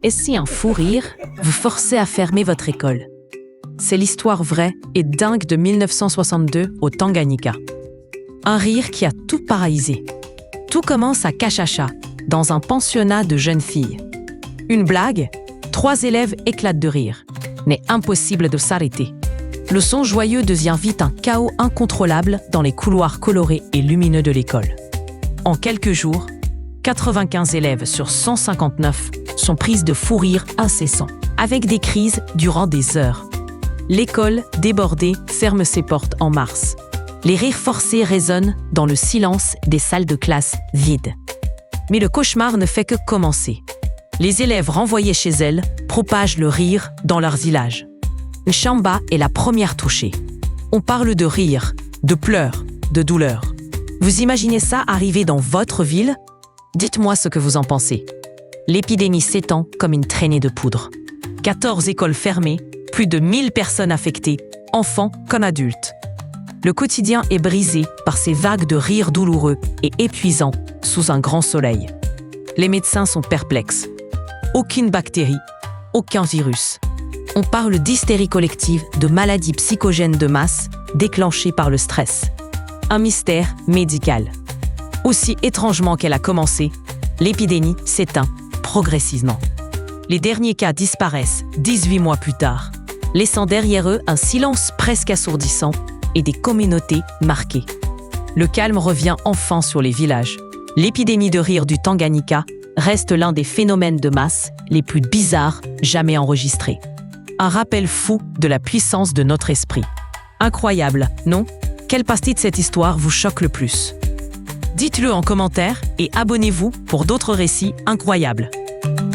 Et si un fou rire vous forçait à fermer votre école? C'est l'histoire vraie et dingue de 1962 au Tanganyika. Un rire qui a tout paralysé. Tout commence à Kachacha, dans un pensionnat de jeunes filles. Une blague, 3 élèves éclatent de rire, mais impossible de s'arrêter. Le son joyeux devient vite un chaos incontrôlable dans les couloirs colorés et lumineux de l'école. En quelques jours, 95 élèves sur 159 sont prises de fou rire incessant, avec des crises durant des heures. L'école, débordée, ferme ses portes en mars. Les rires forcés résonnent dans le silence des salles de classe vides. Mais le cauchemar ne fait que commencer. Les élèves renvoyés chez elles propagent le rire dans leur village. Nchamba est la première touchée. On parle de rire, de pleurs, de douleur. Vous imaginez ça arriver dans votre ville? Dites-moi ce que vous en pensez. L'épidémie s'étend comme une traînée de poudre. 14 écoles fermées, plus de 1000 personnes affectées, enfants comme adultes. Le quotidien est brisé par ces vagues de rires douloureux et épuisants sous un grand soleil. Les médecins sont perplexes. Aucune bactérie, aucun virus. On parle d'hystérie collective, de maladies psychogènes de masse déclenchées par le stress. Un mystère médical. Aussi étrangement qu'elle a commencé, l'épidémie s'éteint progressivement. Les derniers cas disparaissent 18 mois plus tard, laissant derrière eux un silence presque assourdissant et des communautés marquées. Le calme revient enfin sur les villages. L'épidémie de rire du Tanganyika reste l'un des phénomènes de masse les plus bizarres jamais enregistrés. Un rappel fou de la puissance de notre esprit. Incroyable, non? Quelle partie de cette histoire vous choque le plus? Dites-le en commentaire et abonnez-vous pour d'autres récits incroyables.